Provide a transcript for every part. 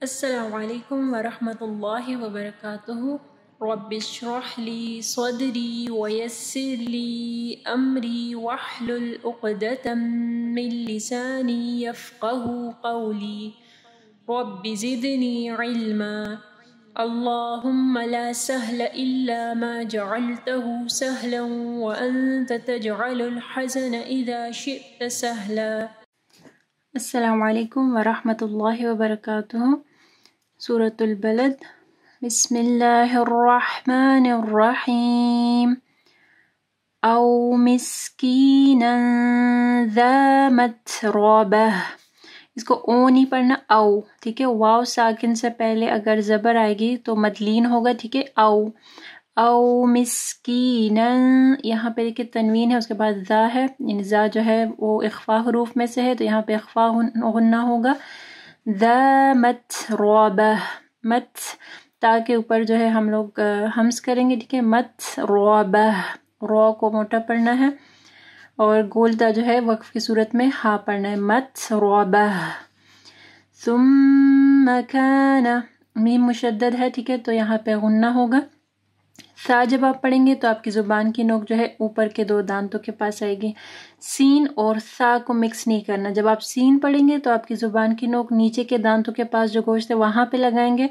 السلام علیکم ورحمۃ اللہ وبرکاتہ۔ رب اشرح لی صدری ویسر لی امری واحلل عقدۃ من لسانی یفقہوا قولی رب زدنی علما۔ اللہم لا سہل الا ما جعلته سہلا وانت تجعل الحزن اذا شئت سہلا۔ السلام علیکم ورحمۃ اللہ وبرکاتہ۔ سورة البلد۔ بسم اللہ الرحمن الرحیم۔ او مسکینا ذا متربہ، اس کو او نہیں پڑھنا، او، ٹھیک ہے۔ واو ساکن سے پہلے اگر زبر آئے گی تو مدلین ہوگا، ٹھیک ہے۔ او مسکینا، یہاں پہ دیکھیں تنوین ہے، اس کے بعد ذا ہے، یعنی ذا جو ہے وہ اخفا حروف میں سے ہے تو یہاں پہ اخفا غنہ ہوگا۔ ذا متربہ، مت تا کے اوپر جو ہے ہم لوگ ہمس کریں گے، ٹھیک ہے۔ متربہ، رو کو موٹا پڑھنا ہے اور گولتا جو ہے وقف کی صورت میں ہا پڑھنا ہے، متربہ۔ ثم کان، میم مشدد ہے، ٹھیک ہے، تو یہاں پہ غنہ ہوگا۔ سا جب آپ پڑھیں گے تو آپ کی زبان کی نوک جو ہے اوپر کے دو دانتوں کے پاس آئے گی۔ سین اور سا کو مکس نہیں کرنا، جب آپ سین پڑھیں گے تو آپ کی زبان کی نوک نیچے کے دانتوں کے پاس جو گوشت ہے وہاں پہ لگائیں گے،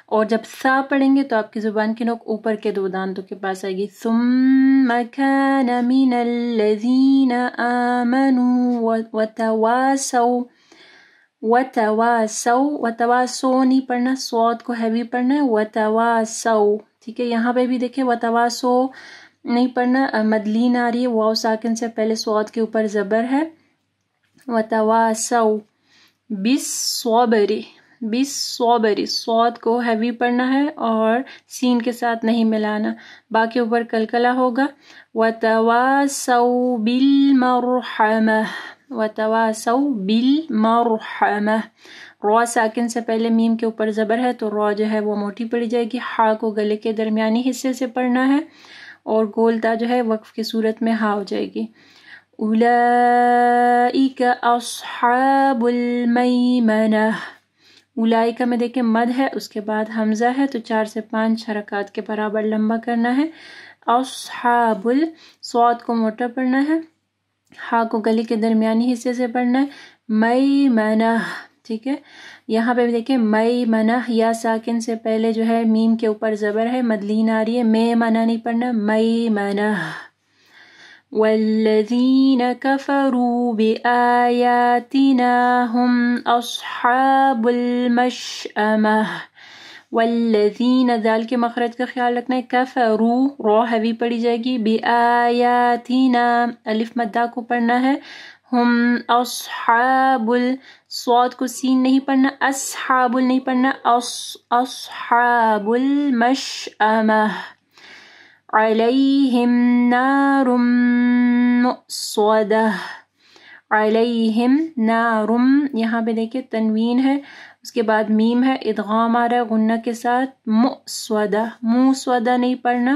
اور جب سا پڑھیں گے تو آپ کی زبان کی نوک اوپر کے دو دانتوں کے پاس آئے گی۔ ثم کان من الذین آمنوا وتواصوا، وتواصوا نہیں پڑھنا، صوت کو ہیوی پڑھنا ہے، وتواصوا، ٹھیک ہے۔ یہاں پہ بھی دیکھیں وتواصوا نہیں پڑھنا، مدلین آ رہی ہے، واو ساکن سے پہلے صوت کے اوپر زبر ہے۔ وتواصوا بالصبر، بالصبر، صوت کو ہیوی پڑھنا ہے اور سین کے ساتھ نہیں ملانا، باقی اوپر کلکلا ہوگا۔ وتواصوا بالمرحمہ، وتواصوا بالمرحمہ، رو ساکن سے پہلے میم کے اوپر زبر ہے تو رو جو ہے وہ موٹی پڑی جائے گی، ہا کو گلے کے درمیانی حصے سے پڑھنا ہے اور گولتا جو ہے وقف کی صورت میں ہا ہو جائے گی۔ اولئک اصحاب المیمنہ، اولئک میں دیکھیں مد ہے، اس کے بعد حمزہ ہے تو 4 سے 5 حرکات کے برابر لمبا کرنا ہے۔ اصحاب، صوت کو موٹا پڑھنا ہے، ہا کو گلے کے درمیانی حصے سے پڑھنا ہے۔ میمنہ، ٹھیک ہے۔ یہاں پہ بھی دیکھیں میمنہ، یا ساکن سے پہلے جو ہے میم کے اوپر زبر ہے، مدلین آ رہی ہے، میمنہ نہیں پڑھنا، میمنہ۔ والذین کفروا بآیاتنا هم اصحاب المشأمہ، والذین، دال کے مخرج کا خیال رکھنا ہے، کفروا، رو ہیوی پڑی جائے گی، بآیاتنا، الف مدہ کو پڑھنا ہے، ہم اصحاب، صوت کو سین نہیں پڑھنا، اصحاب نہیں پڑھنا، اصحاب المشأمہ، علیہم نار مؤصدہ، علیہم نار، یہاں پہ دیکھیں تنوین ہے، اس کے بعد میم ہے، ادغام آ رہا ہے غنہ کے ساتھ، مؤصدہ، موصدہ نہیں پڑھنا،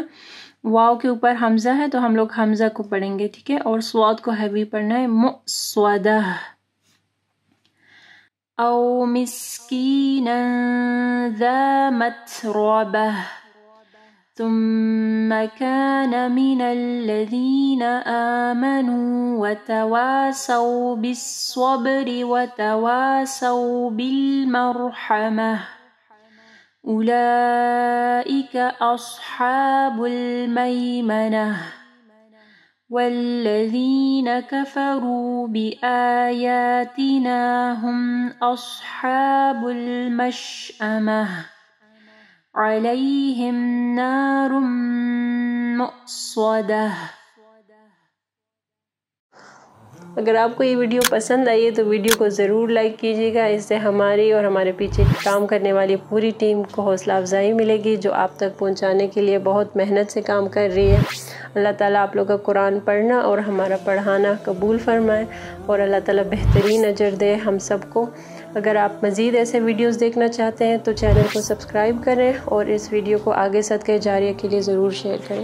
واو کے اوپر حمزہ ہے تو ہم لوگ حمزہ کو پڑھیں گے، ٹھیک ہے، اور صوت کو ہیوی پڑھنا ہے، مؤصدہ۔ او مسکینا ذا متربہ، ثم كان من الذين آمنوا وتواصوا بالصبر وتواصوا بالمرحمة أولئك أصحاب الميمنة والذين كفروا بآياتنا هم أصحاب المشأمة علیہم نار مؤصدہ۔ اگر آپ کو یہ ویڈیو پسند آئی ہے تو ویڈیو کو ضرور لائک کیجیے گا، اس سے ہماری اور ہمارے پیچھے کام کرنے والی پوری ٹیم کو حوصلہ افزائی ملے گی جو آپ تک پہنچانے کے لیے بہت محنت سے کام کر رہی ہے۔ اللہ تعالیٰ آپ لوگوں کا قرآن پڑھنا اور ہمارا پڑھانا قبول فرمائے اور اللہ تعالیٰ بہترین اجر دے ہم سب کو۔ اگر آپ مزید ایسے ویڈیوز دیکھنا چاہتے ہیں تو چینل کو سبسکرائب کریں اور اس ویڈیو کو آگے صدقہ جاریہ کے لیے ضرور شیئر کریں۔